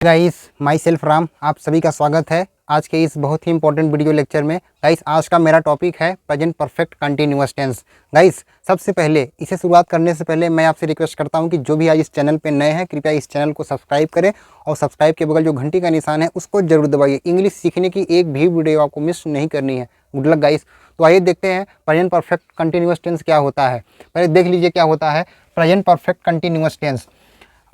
Guys my self Ram, आप सभी का स्वागत है आज के इस बहुत ही इंपॉर्टेंट वीडियो लेक्चर में। गाइस आज का मेरा टॉपिक है present perfect continuous tense. Guys सबसे पहले इसे शुरुआत करने से पहले मैं आपसे रिक्वेस्ट करता हूं कि जो भी आज इस चैनल पे नए हैं कृपया इस चैनल को सब्सक्राइब करें और सब्सक्राइब के बगल जो घंटी का निशान है उसको जरूर दबाइए। इंग्लिश सीखने की एक भी वीडियो आपको मिस नहीं करनी है। Good luck guys. तो आइए देखते हैं प्रेजेंट परफेक्ट कंटिन्यूअस टेंस क्या होता है। पहले देख लीजिए क्या होता है प्रेजेंट परफेक्ट कंटिन्यूअस टेंस।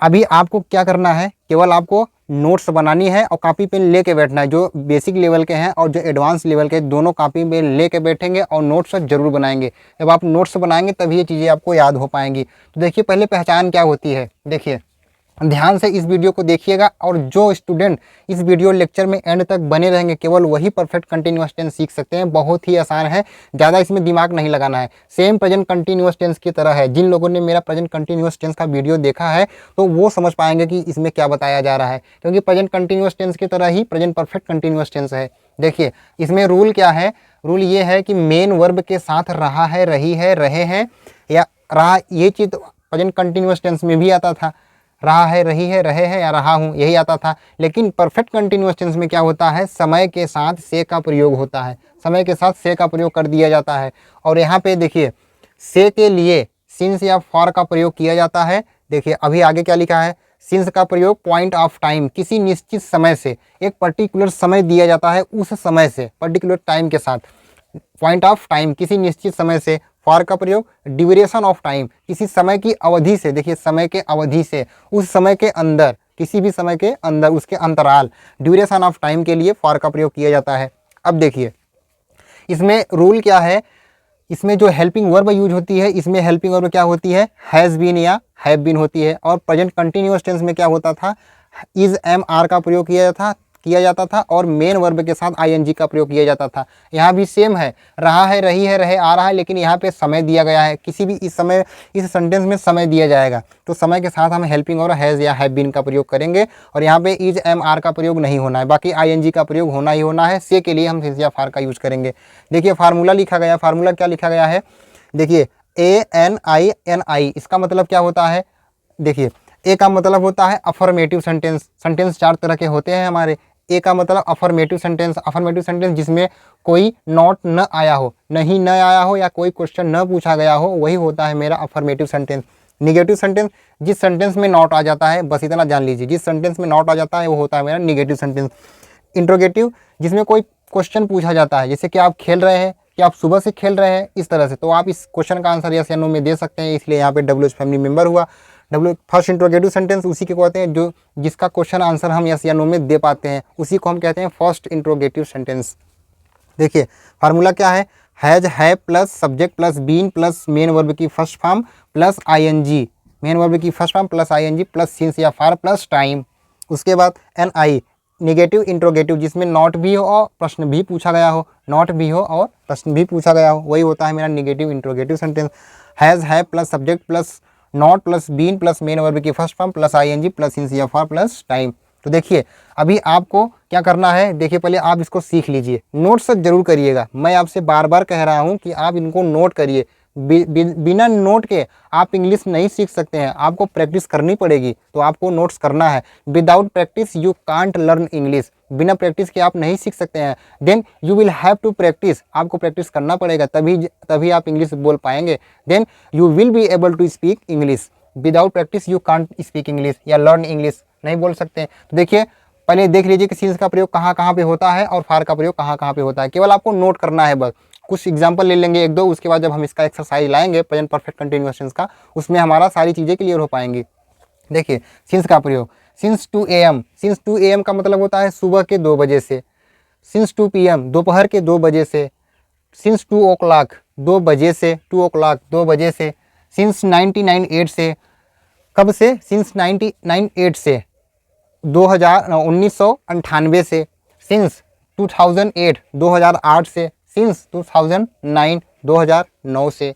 अभी आपको क्या करना है, केवल आपको नोट्स बनानी है और कॉपी पेन लेके बैठना है। जो बेसिक लेवल के हैं और जो एडवांस लेवल के दोनों कॉपी पेन लेके बैठेंगे और नोट्स जरूर बनाएंगे। जब आप नोट्स बनाएंगे तभी ये चीज़ें आपको याद हो पाएंगी। तो देखिए पहले पहचान क्या होती है, देखिए ध्यान से इस वीडियो को देखिएगा और जो स्टूडेंट इस वीडियो लेक्चर में एंड तक बने रहेंगे केवल वही परफेक्ट कंटिन्यूअस टेंस सीख सकते हैं। बहुत ही आसान है, ज़्यादा इसमें दिमाग नहीं लगाना है। सेम प्रेजेंट कंटिन्यूअस टेंस की तरह है। जिन लोगों ने मेरा प्रेजेंट कंटिन्यूअस टेंस का वीडियो देखा है तो वो समझ पाएंगे कि इसमें क्या बताया जा रहा है, क्योंकि प्रेजेंट कंटिन्यूअस टेंस की तरह ही प्रेजेंट परफेक्ट कंटिन्यूअस टेंस है। देखिए इसमें रूल क्या है, रूल ये है कि मेन वर्ब के साथ रहा है, रही है, रहे हैं या रहा, ये चीज़ प्रेजेंट कंटिन्यूअस टेंस में भी आता था। रहा है, रही है, रहे हैं या रहा हूँ, यही आता था। लेकिन परफेक्ट कंटिन्यूअस टेंस में क्या होता है, समय के साथ से का प्रयोग होता है। समय के साथ से का प्रयोग कर दिया जाता है। और यहाँ पे देखिए से के लिए सिंस या फॉर का प्रयोग किया जाता है। देखिए अभी आगे क्या लिखा है, सिंस का प्रयोग पॉइंट ऑफ टाइम, किसी निश्चित समय से, एक पर्टिकुलर समय दिया जाता है उस समय से, पर्टिकुलर टाइम के साथ। पॉइंट ऑफ टाइम किसी निश्चित समय से। फॉर का प्रयोग ड्यूरेशन ऑफ टाइम, किसी समय की अवधि से। देखिए समय के अवधि से, उस समय के अंदर, किसी भी समय के अंदर, उसके अंतराल, ड्यूरेशन ऑफ टाइम के लिए फॉर का प्रयोग किया जाता है। अब देखिए इसमें रूल क्या है, इसमें जो हेल्पिंग वर्ब यूज होती है, इसमें हेल्पिंग वर्ब क्या होती है, हैज़ बीन या हैव बीन होती है। और प्रेजेंट कंटिन्यूअस टेंस में क्या होता था, इज एम आर का प्रयोग किया जाता था और मेन वर्ब के साथ आईएनजी का प्रयोग किया जाता था। यहाँ भी सेम है, रहा है, रही है, रहे, आ रहा है, लेकिन यहाँ पे समय दिया गया है। किसी भी इस समय, इस सेंटेंस में समय दिया जाएगा तो समय के साथ हम हेल्पिंग और हैज़ या हैव बीन का प्रयोग करेंगे। और यहाँ पे इज एम आर का प्रयोग नहीं होना है, बाकी आईएनजी का प्रयोग होना ही होना है। से के लिए हम सिंस या फार का यूज करेंगे। देखिए फार्मूला लिखा गया, फार्मूला क्या लिखा गया है, देखिए ANI, इसका मतलब क्या होता है। देखिए ए का मतलब होता है अफर्मेटिव सेंटेंस। सेंटेंस चार तरह के होते हैं हमारे। ए का मतलब अफर्मेटिव सेंटेंस, अफर्मेटिव सेंटेंस जिसमें कोई नॉट न आया हो, नहीं न आया हो या कोई क्वेश्चन न पूछा गया हो, वही होता है मेरा अफर्मेटिव सेंटेंस। निगेटिव सेंटेंस, जिस सेंटेंस में नॉट आ जाता है, बस इतना जान लीजिए, जिस सेंटेंस में नॉट आ जाता है वो होता है मेरा निगेटिव सेंटेंस। इंट्रोगेटिव, जिसमें कोई क्वेश्चन पूछा जाता है, जैसे कि आप खेल रहे हैं, कि आप सुबह से खेल रहे हैं, इस तरह से, तो आप इस क्वेश्चन का आंसर यस या नो में दे सकते हैं, इसलिए यहाँ पे डब्ल्यू फैमिली मेंबर हुआ। फर्स्ट इंट्रोगेटिव सेंटेंस उसी के कहते हैं जो जिसका क्वेश्चन आंसर हम यस या नो में दे पाते हैं, उसी को हम कहते हैं फर्स्ट इंट्रोगेटिव सेंटेंस। देखिए फार्मूला क्या है, has, have plus subject plus been plus main verb की first form plus ING, main verb की first form plus ING plus since या फार प्लस टाइम। उसके बाद NI, निगेटिव इंट्रोगेटिव, जिसमें not भी हो और प्रश्न भी पूछा गया हो, नॉट भी हो और प्रश्न भी पूछा गया हो, वही होता है मेरा negative interrogative sentence. Has, have plus subject plus not plus been plus main verb की first form plus ING plus since या फार प्लस टाइम। तो देखिए अभी आपको क्या करना है, देखिए पहले आप इसको सीख लीजिए, नोट्स जरूर करिएगा। मैं आपसे बार बार कह रहा हूँ कि आप इनको नोट करिए। बिना नोट के आप इंग्लिश नहीं सीख सकते हैं, आपको प्रैक्टिस करनी पड़ेगी, तो आपको नोट्स करना है। Without practice you can't learn English, बिना प्रैक्टिस के आप नहीं सीख सकते हैं। Then you will have to practice, आपको प्रैक्टिस करना पड़ेगा, तभी आप इंग्लिश बोल पाएंगे। Then you will be able to speak English. Without practice you can't speak English या लर्न इंग्लिश, नहीं बोल सकते। तो देखिए पहले देख लीजिए कि सिंस का प्रयोग कहाँ कहाँ पे होता है और फार का प्रयोग कहाँ कहाँ पे होता है, केवल आपको नोट करना है बस। कुछ एग्जाम्पल ले लेंगे एक दो, उसके बाद जब हम इसका एक्सरसाइज लाएंगे प्रेजेंट परफेक्ट कंटिन्यूअस टेंस का, उसमें हमारा सारी चीज़ें क्लियर हो पाएंगी। देखिए सिंस का प्रयोग, सिंस 2 AM, सिंस 2 AM का मतलब होता है सुबह के 2 बजे से। सिंस 2 PM, दोपहर के 2 बजे से। सिंस 2 o'clock, 2 बजे से, 2 o'clock 2 बजे से। सिंस 1998 से, कब से, सिंस 1998 से, 1998 से। सिंस 2008, 2008 से। सिंस 2009, 2009 से।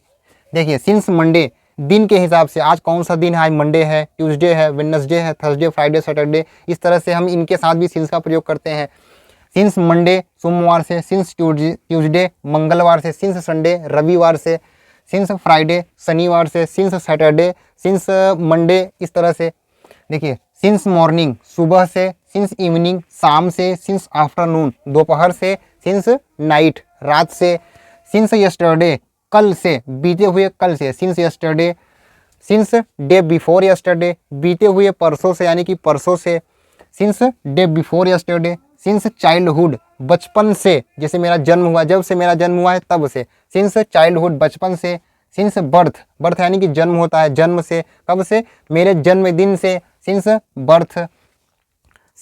देखिए सिंस मंडे, दिन के हिसाब से, आज कौन सा दिन है, आज मंडे है, ट्यूसडे है, वेडनेसडे है, थर्सडे, फ्राइडे, सैटरडे, इस तरह से हम इनके साथ भी सिंस का प्रयोग करते हैं। सिंस मंडे सोमवार से, सिंस ट्यूसडे मंगलवार से, सिंस संडे रविवार से, सिंस फ्राइडे शनिवार से, सिंस सैटरडे, सिंस मंडे, इस तरह से। देखिए सिंस मॉर्निंग सुबह से, सिंस इवनिंग शाम से, सिंस आफ्टरनून दोपहर से, सिंस नाइट रात से, सिंस यस्टरडे कल से, बीते हुए कल से, since yesterday, since day before yesterday बीते हुए परसों से यानी कि परसों से, since day before yesterday, since childhood बचपन से, जैसे मेरा जन्म हुआ, जब से मेरा जन्म हुआ है तब से, सिंस चाइल्डहुड बचपन से, सिंस बर्थ, बर्थ यानी कि जन्म होता है, जन्म से, कब से, मेरे जन्मदिन से, since birth,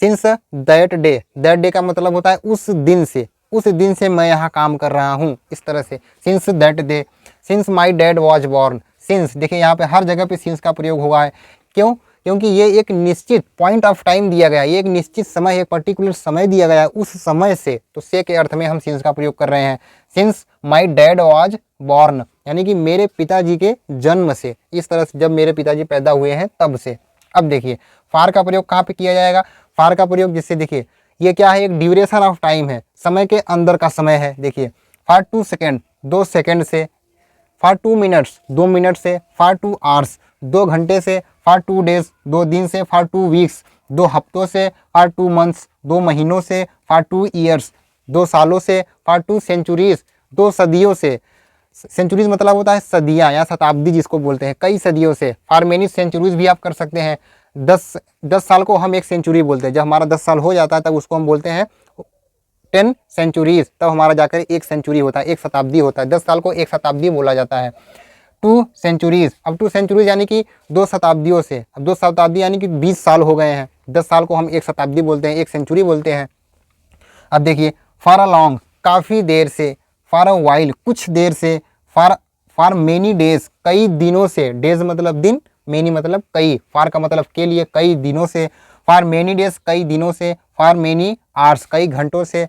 since that day का मतलब होता है उस दिन से, उस दिन से मैं यहाँ काम कर रहा हूँ, इस तरह से since that day, since my dad was born, since देखिए यहाँ पे हर जगह पे सिंस का प्रयोग हुआ है, क्यों, क्योंकि ये एक निश्चित पॉइंट ऑफ टाइम दिया गया है, ये एक निश्चित समय, एक पर्टिकुलर समय दिया गया है, उस समय से, तो से के अर्थ में हम सिंस का प्रयोग कर रहे हैं। Since my dad was born यानी कि मेरे पिताजी के जन्म से, इस तरह से जब मेरे पिताजी पैदा हुए हैं तब से। अब देखिए फार का प्रयोग कहाँ पे किया जाएगा, फार का प्रयोग जिससे देखिए ये क्या है, एक ड्यूरेशन ऑफ टाइम है, समय के अंदर का समय है। देखिए फॉर 2 सेकेंड 2 सेकेंड से, फॉर 2 मिनट्स 2 मिनट से, फॉर 2 आवर्स 2 घंटे से, फॉर 2 डेज 2 दिन से, फॉर 2 वीक्स 2 हफ्तों से, फॉर 2 मंथ्स 2 महीनों से, फॉर 2 ईयर्स 2 सालों से, फॉर 2 सेंचुरीज 2 सदियों से, सेंचुरीज मतलब होता है सदियाँ या शताब्दी जिसको बोलते हैं, कई सदियों से, फॉर मेनी सेंचुरीज भी आप कर सकते हैं। 10 साल को हम एक सेंचुरी बोलते हैं, जब हमारा 10 साल हो जाता है तब उसको हम बोलते हैं 10 सेंचुरीज, तब हमारा जाकर एक सेंचुरी होता है, एक शताब्दी होता है, 10 साल को एक शताब्दी बोला जाता है। 2 सेंचुरीज, अब 2 सेंचुरीज यानी कि 2 शताब्दियों से, अब 2 शताब्दी यानी कि 20 साल हो गए हैं, 10 साल को हम एक शताब्दी बोलते हैं, एक सेंचुरी बोलते हैं। अब देखिए फॉर अ लॉन्ग काफ़ी देर से, फॉर अ वाइल कुछ देर से, फॉर मेनी डेज कई दिनों से, डेज मतलब दिन, मेनी मतलब कई, फॉर का मतलब के लिए, कई दिनों से, फॉर मेनी डेज कई दिनों से, फॉर मेनी आवर्स कई घंटों से,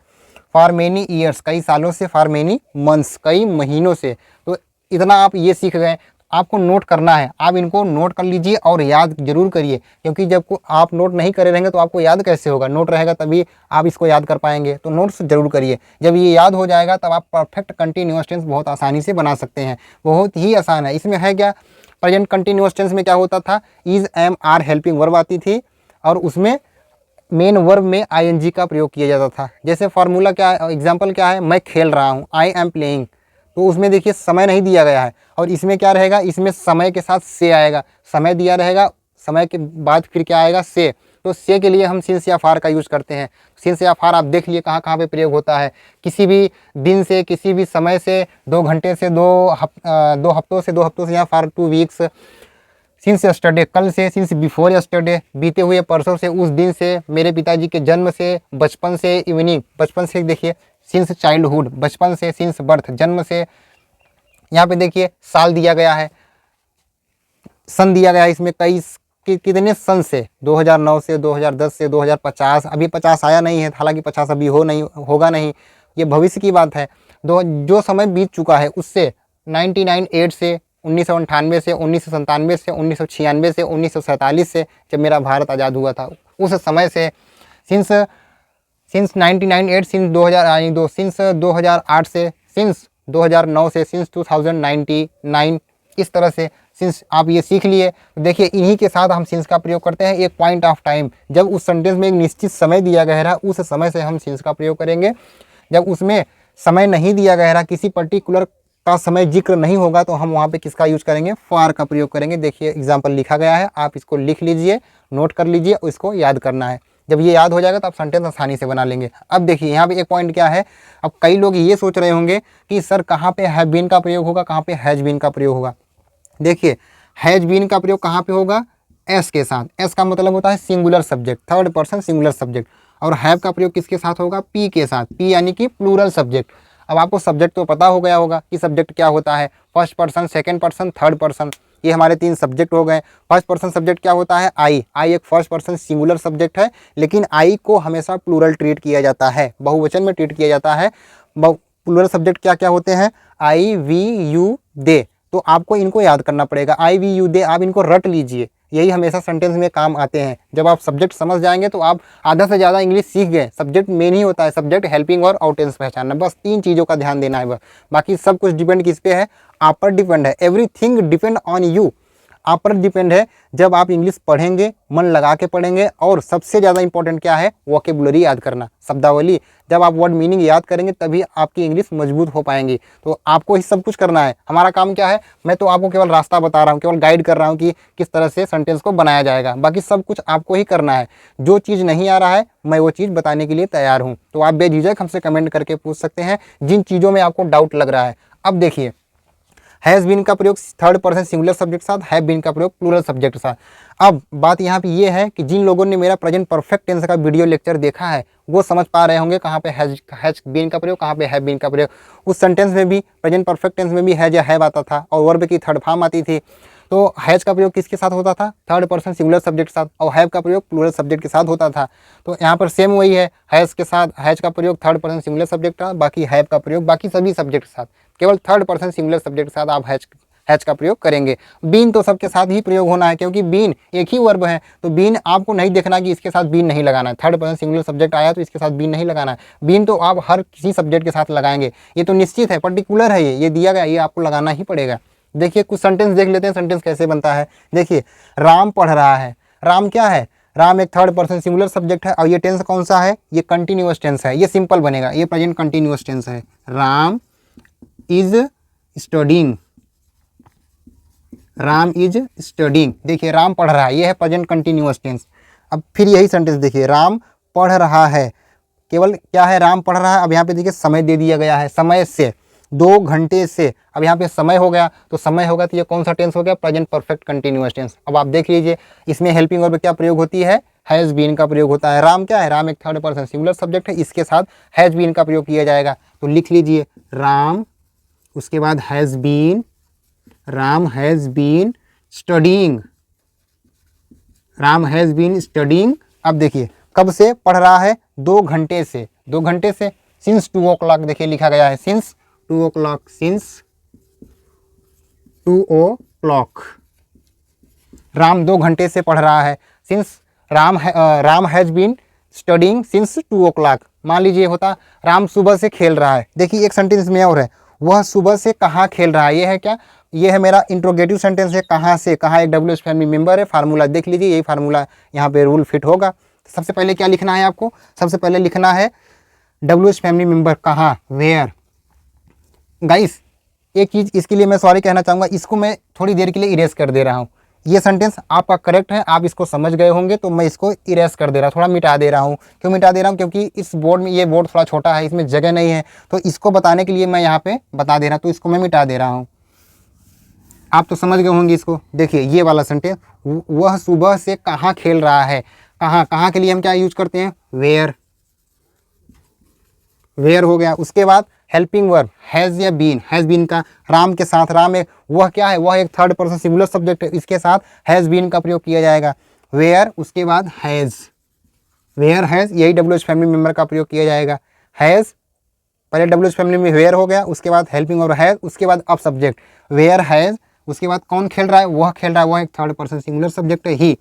फॉर मेनी ईयर्स कई सालों से, फॉर मेनी मंथ्स कई महीनों से। तो इतना आप ये सीख गए, आपको नोट करना है, आप इनको नोट कर लीजिए और याद जरूर करिए, क्योंकि जब को आप नोट नहीं करे रहेंगे तो आपको याद कैसे होगा, नोट रहेगा तभी आप इसको याद कर पाएंगे, तो नोट्स जरूर करिए। जब ये याद हो जाएगा तब आप परफेक्ट कंटिन्यूअस टेंस बहुत आसानी से बना सकते हैं, बहुत ही आसान है। इसमें है क्या, प्रेजेंट कंटिन्यूअस टेंस में क्या होता था, is am are helping verb आती थी और उसमें मेन वर्ब में आईएनजी का प्रयोग किया जाता था। जैसे फार्मूला क्या है, एग्जाम्पल क्या है, मैं खेल रहा हूँ, आई एम प्लेइंग, तो उसमें देखिए समय नहीं दिया गया है, और इसमें क्या रहेगा, इसमें समय के साथ से आएगा, समय दिया रहेगा, समय के बाद फिर क्या आएगा, से, तो से के लिए हम सिंस या फार का यूज़ करते हैं। सिंस या फार आप देख लिए कहाँ कहाँ पे प्रयोग होता है, किसी भी दिन से, किसी भी समय से, 2 घंटे से, 2 हफ्तों से, या फॉर 2 वीक्स, सिंस यस्टरडे कल से, सिंस बिफोर यस्टरडे बीते हुए परसों से, उस दिन से, मेरे पिताजी के जन्म से, बचपन से, इवनिंग बचपन से, देखिए सिंस चाइल्डहुड बचपन से, सिंस बर्थ जन्म से, यहाँ पे देखिए साल दिया गया है, सन दिया गया है, इसमें कई कितने सन से, 2009 से, 2010 से, 2050, अभी 50 आया नहीं है, हालांकि 50 अभी होगा नहीं, ये भविष्य की बात है। जो समय बीत चुका है उससे 1998 से, 1998 से, 1997 से, 1996 से, 1947 से, जब मेरा भारत आज़ाद हुआ था उस समय से, सिंस 1998, सिंस 2002, सिंस 2008 से, सिंस 2009 से, सिंस 2099, इस तरह से सिंस आप ये सीख लिए। देखिए इन्हीं के साथ हम सिंस का प्रयोग करते हैं, एक पॉइंट ऑफ टाइम, जब उस सेंटेंस में एक निश्चित समय दिया गया है उस समय से हम सिंस का प्रयोग करेंगे। जब उसमें समय नहीं दिया गया है, किसी पर्टिकुलर का समय जिक्र नहीं होगा, तो हम वहाँ पे किसका यूज करेंगे, फॉर का प्रयोग करेंगे। देखिए एग्जाम्पल लिखा गया है, आप इसको लिख लीजिए, नोट कर लीजिए, इसको याद करना है। जब ये याद हो जाएगा तो आप सेंटेंस आसानी से बना लेंगे। अब देखिए यहाँ पे एक पॉइंट क्या है, अब कई लोग ये सोच रहे होंगे कि सर कहाँ पे हैव बीन का प्रयोग होगा, कहाँ पे हैज बीन का प्रयोग होगा। देखिए हैज बीन का प्रयोग कहाँ पे होगा, एस के साथ। एस का मतलब होता है singular subject, third person singular subject. और हैव का प्रयोग किसके साथ होगा, पी के साथ, पी यानी कि प्लूरल सब्जेक्ट। अब आपको सब्जेक्ट तो पता हो गया होगा कि सब्जेक्ट क्या होता है, first person, second person, third person, ये हमारे 3 सब्जेक्ट हो गए। फर्स्ट पर्सन सब्जेक्ट क्या होता है, आई। आई एक फर्स्ट पर्सन सिंगुलर सब्जेक्ट है, लेकिन आई को हमेशा प्लूरल ट्रीट किया जाता है, बहुवचन में ट्रीट किया जाता है। प्लूरल सब्जेक्ट क्या क्या होते हैं, आई, वी, यू, दे। तो आपको इनको याद करना पड़ेगा, आई, वी, यू, दे, आप इनको रट लीजिए, यही हमेशा सेंटेंस में काम आते हैं। जब आप सब्जेक्ट समझ जाएंगे तो आप आधा से ज़्यादा इंग्लिश सीख गए। सब्जेक्ट मेन ही होता है, सब्जेक्ट, हेल्पिंग और आउटेंस पहचानना, बस 3 चीज़ों का ध्यान देना है बस। बाकी सब कुछ डिपेंड किस पे है, आप पर डिपेंड है। Everything depend on you. आप पर डिपेंड है। जब आप इंग्लिश पढ़ेंगे, मन लगा के पढ़ेंगे, और सबसे ज़्यादा इंपॉर्टेंट क्या है, वोकेबुलरी याद करना, शब्दावली। जब आप वर्ड मीनिंग याद करेंगे तभी आपकी इंग्लिश मजबूत हो पाएंगी। तो आपको ही सब कुछ करना है। हमारा काम क्या है, मैं तो आपको केवल रास्ता बता रहा हूँ, केवल गाइड कर रहा हूँ कि किस तरह से सेंटेंस को बनाया जाएगा। बाकी सब कुछ आपको ही करना है। जो चीज़ नहीं आ रहा है मैं वो चीज़ बताने के लिए तैयार हूँ। तो आप बेझिझक हमसे कमेंट करके पूछ सकते हैं जिन चीज़ों में आपको डाउट लग रहा है। अब देखिए, हैज़ बीन का प्रयोग थर्ड पर्सन सिंगुलर सब्जेक्ट के साथ, हैव बीन का प्रयोग प्लूरल सब्जेक्ट के साथ। अब बात यहाँ पे ये है कि जिन लोगों ने मेरा प्रेजेंट परफेक्ट टेंस का वीडियो लेक्चर देखा है वो समझ पा रहे होंगे कहाँ पे हैज बीन का प्रयोग, कहाँ पे हैव बीन का प्रयोग। उस सेंटेंस में भी, प्रेजेंट परफेक्ट टेंस में भी हैज या हैव आता था और वर्ब की थर्ड फॉर्म आती थी। तो हैज का प्रयोग किसके साथ होता था, थर्ड पर्सन सिंगुलर सब्जेक्ट के साथ, और हैव का प्रयोग प्लूरल सब्जेक्ट के साथ होता था। तो यहाँ पर सेम वही है, हैज के साथ हैज का प्रयोग थर्ड पर्सन सिंगुलर सब्जेक्ट का, बाकी हैव का प्रयोग बाकी सभी सब्जेक्ट के साथ। केवल थर्ड पर्सन सिंगुलर सब्जेक्ट के साथ आप हैज का प्रयोग करेंगे। बीन तो सबके साथ ही प्रयोग होना है, क्योंकि बीन एक ही वर्ब है। तो बीन आपको नहीं देखना कि इसके साथ बीन नहीं लगाना है। थर्ड पर्सन सिंगुलर सब्जेक्ट आया तो इसके साथ बीन नहीं लगाना है। बीन तो आप हर किसी सब्जेक्ट के साथ लगाएंगे, ये तो निश्चित है, पर्टिकुलर है, ये दिया गया, ये आपको लगाना ही पड़ेगा। देखिए कुछ सेंटेंस देख लेते हैं, सेंटेंस कैसे बनता है। देखिए, राम पढ़ रहा है। राम क्या है, राम एक थर्ड पर्सन सिंगुलर सब्जेक्ट है, और ये टेंस कौन सा है, ये कंटिन्यूअस टेंस है, ये सिंपल बनेगा, ये प्रेजेंट कंटिन्यूअस टेंस है। Ram is studying, Ram is studying. देखिए राम पढ़ रहा है, ये है प्रेजेंट कंटिन्यूअस टेंस। अब फिर यही सेंटेंस देखिए, राम पढ़ रहा है, केवल क्या है, राम पढ़ रहा है। अब यहाँ पे देखिए समय दे दिया गया है, समय से, 2 घंटे से। अब यहाँ पे समय हो गया, तो समय होगा तो ये कौन सा टेंस हो गया, प्रेजेंट परफेक्ट कंटिन्यूअस टेंस। अब आप देख लीजिए इसमें हेल्पिंग वर्ब क्या प्रयोग होती है, हैज़ बीन का प्रयोग होता है। राम क्या है, राम एक थर्ड पर्सन सिंगुलर सब्जेक्ट है, इसके साथ हैज़ बीन का प्रयोग किया जाएगा। तो लिख लीजिए राम, उसके बाद has been, Ram has been studying, Ram has been studying. अब देखिए कब से पढ़ रहा है, 2 घंटे से, 2 घंटे से, सिंस 2 o'clock देखिए लिखा गया है, since 2 o'clock, since 2 o'clock। Ram 2 घंटे से पढ़ रहा है, since Ram has been studying since 2 o'clock। मान लीजिए होता राम सुबह से खेल रहा है। देखिए एक सेंटेंस में और है, वह सुबह से कहाँ खेल रहा है। ये है क्या, ये है मेरा इंट्रोगेटिव सेंटेंस है। कहाँ से, कहाँ एक WH फैमिली मेंबर है, फार्मूला देख लीजिए, यही फार्मूला यहाँ पे रूल फिट होगा। सबसे पहले क्या लिखना है आपको, सबसे पहले लिखना है WH फैमिली मेंबर, कहाँ, वेयर। गाइस एक चीज़ इसके लिए मैं सॉरी कहना चाहूँगा, इसको मैं थोड़ी देर के लिए इरेज कर दे रहा हूँ। ये सेंटेंस आपका करेक्ट है, आप इसको समझ गए होंगे, तो मैं इसको इरेज कर दे रहा हूँ, थोड़ा मिटा दे रहा हूँ। क्यों मिटा दे रहा हूँ, क्योंकि इस बोर्ड में, ये बोर्ड थोड़ा छोटा है, इसमें जगह नहीं है, तो इसको बताने के लिए मैं यहाँ पे बता दे रहा हूँ, तो इसको मैं मिटा दे रहा हूँ। आप तो समझ गए होंगे इसको। देखिए ये वाला सेंटेंस, वह सुबह से कहाँ खेल रहा है, कहाँ, कहाँ के लिए हम क्या यूज करते हैं, वेयर, वेयर हो गया। उसके बाद हेल्पिंग वर्ब हैज़ या बीन, हैज़ बीन का राम के साथ, राम है वह क्या है, वह एक थर्ड पर्सन सिंगुलर सब्जेक्ट है, इसके साथ हैज़ बीन का प्रयोग किया जाएगा, वेयर। उसके बाद हैज़, वेयर हैज़, यही WH फैमिली मेंबर का प्रयोग किया जाएगा। हैज़, पहले WH फैमिली में वेयर हो गया, उसके बाद हेल्पिंग वर्ब हैज़, उसके बाद अब सब्जेक्ट वेयर हैज़, उसके बाद कौन खेल रहा है, वह खेल रहा है, वह एक थर्ड पर्सन सिंगुलर सब्जेक्ट है, ही,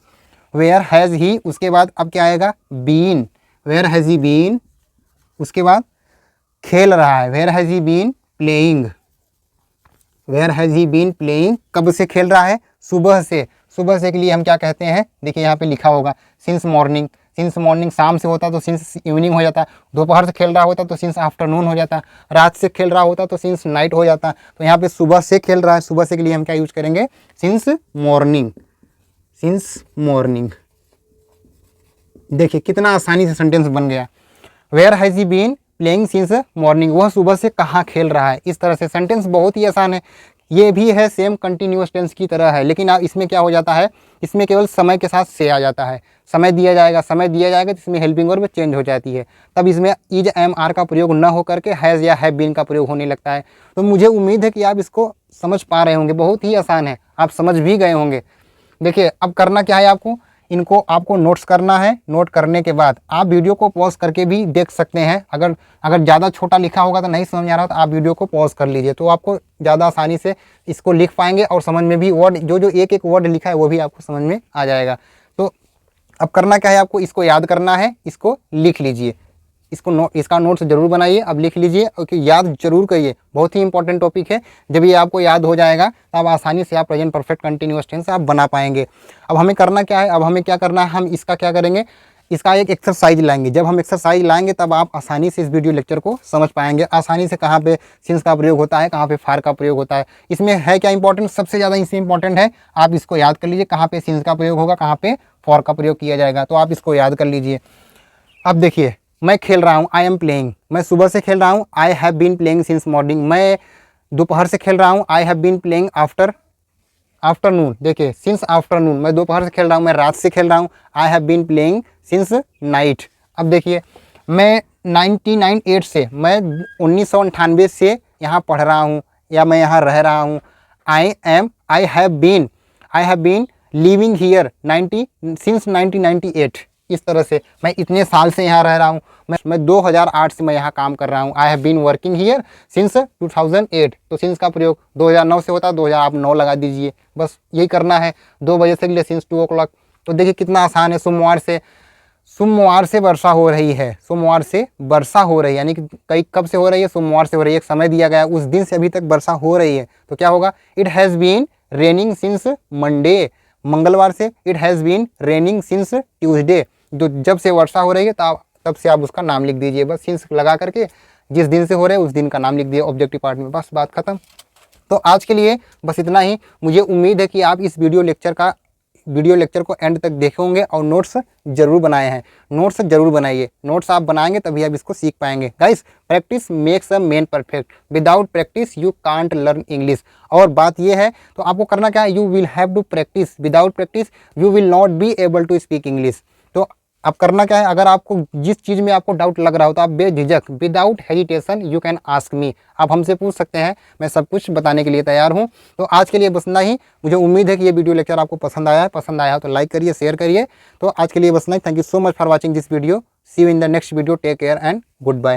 वेयर हैज़ ही। उसके बाद अब क्या आएगा, been, where has he been. उसके बाद खेल रहा है, where has he been playing, where has he been playing. कब से खेल रहा है, सुबह से। सुबह से के लिए हम क्या कहते हैं, देखिए यहाँ पे लिखा होगा सिंस मॉर्निंग। सिंस मॉर्निंग शाम से होता तो सिंस इवनिंग हो जाता, दोपहर से खेल रहा होता तो सिंस आफ्टरनून हो जाता, रात से खेल रहा होता तो सिंस नाइट हो जाता। तो यहाँ पे सुबह से खेल रहा है, सुबह से के लिए हम क्या यूज करेंगे, सिंस मॉर्निंग, सिंस मॉर्निंग। देखिए कितना आसानी से सेंटेंस बन गया, where has he been playing since morning, वह सुबह से कहाँ खेल रहा है। इस तरह से सेंटेंस बहुत ही आसान है। ये भी है सेम कंटिन्यूअस टेंस की तरह है, लेकिन इसमें क्या हो जाता है, इसमें केवल समय के साथ से आ जाता है, समय दिया जाएगा, समय दिया जाएगा तो इसमें हेल्पिंग वर्ब चेंज हो जाती है, तब इसमें इज एम आर का प्रयोग न हो करके हैज़ या हैव बीन का प्रयोग होने लगता है। तो मुझे उम्मीद है कि आप इसको समझ पा रहे होंगे, बहुत ही आसान है, आप समझ भी गए होंगे। देखिए अब करना क्या है, आपको इनको आपको नोट्स करना है। नोट करने के बाद आप वीडियो को पॉज करके भी देख सकते हैं। अगर ज़्यादा छोटा लिखा होगा तो नहीं समझ आ रहा तो आप वीडियो को पॉज कर लीजिए, तो आपको ज़्यादा आसानी से इसको लिख पाएंगे और समझ में भी वर्ड, जो एक एक वर्ड लिखा है वो भी आपको समझ में आ जाएगा। तो अब करना क्या है, आपको इसको याद करना है, इसको लिख लीजिए। इसका नोट्स जरूर बनाइए, अब लिख लीजिए और याद जरूर करिए, बहुत ही इंपॉर्टेंट टॉपिक है। जब ये आपको याद हो जाएगा तो आप आसानी से आप प्रेजेंट परफेक्ट कंटिन्यूअस टेंस आप बना पाएंगे। अब हमें करना क्या है, अब हमें क्या करना है, हम इसका क्या करेंगे, इसका एक एक्सरसाइज लाएंगे। जब हम एक्सरसाइज लाएंगे तब आप आसानी से इस वीडियो लेक्चर को समझ पाएंगे, आसानी से कहाँ पे सिंस का प्रयोग होता है, कहाँ पे फार का प्रयोग होता है। इसमें है क्या इंपॉर्टेंट, सबसे ज़्यादा इससे इंपॉर्टेंट है आप इसको याद कर लीजिए, कहाँ पे सिंस का प्रयोग होगा, कहाँ पे फॉर का प्रयोग किया जाएगा, तो आप इसको याद कर लीजिए। अब देखिए, मैं खेल रहा हूँ, आई एम प्लेइंग, मैं सुबह से खेल रहा हूँ, I have been playing since morning, मैं दोपहर से खेल रहा हूँ, I have been playing afternoon, देखिए सिंस आफ्टरनून, मैं दोपहर से खेल रहा हूँ, मैं रात से खेल रहा हूँ, I have been playing since night. अब देखिए, मैं 1998 से, मैं 1998 से यहाँ पढ़ रहा हूँ या मैं यहाँ रह रहा हूँ, I have been living here since 1998, इस तरह से मैं इतने साल से यहाँ रह रहा हूँ, मैं 2008 से मैं यहाँ काम कर रहा हूँ, I have been working here since 2008, तो सिंस का प्रयोग 2009 से होता है, 2000 आप 9 लगा दीजिए, बस यही करना है। 2 बजे से ले सिंस 2 o'clock, तो देखिए कितना आसान है। सोमवार से वर्षा हो रही है, सोमवार से वर्षा हो रही है, यानी कि कई कब से हो रही है, सोमवार से हो रही है, एक समय दिया गया है, उस दिन से अभी तक वर्षा हो रही है, तो क्या होगा, it has been raining since Monday, मंगलवार से it has been raining since Tuesday, जो जब से वर्षा हो रही है तब से आप उसका नाम लिख दीजिए, बस सिंस लगा करके जिस दिन से हो रहा है उस दिन का नाम लिख दिए ऑब्जेक्टिव पार्ट में, बस बात खत्म। तो आज के लिए बस इतना ही। मुझे उम्मीद है कि आप इस वीडियो लेक्चर को एंड तक देखे होंगे और नोट्स जरूर बनाए हैं, नोट्स जरूर बनाइए, नोट्स आप बनाएंगे तभी आप इसको सीख पाएंगे। Guys, practice makes a man perfect, without practice you can't learn English. और बात ये है, तो आपको करना क्या है, you will have to practice, without practice you will not be able to speak English. तो अब करना क्या है, अगर आपको जिस चीज़ में आपको डाउट लग रहा हो तो आप बेझिझक, without hesitation you can ask me, आप हमसे पूछ सकते हैं, मैं सब कुछ बताने के लिए तैयार हूं। तो आज के लिए बस इतना ही। मुझे उम्मीद है कि ये वीडियो लेक्चर आपको पसंद आया है तो लाइक करिए, शेयर करिए। तो आज के लिए बस इतना ही। Thank you so much for watching this video. See you in the next video. Take care and good bye.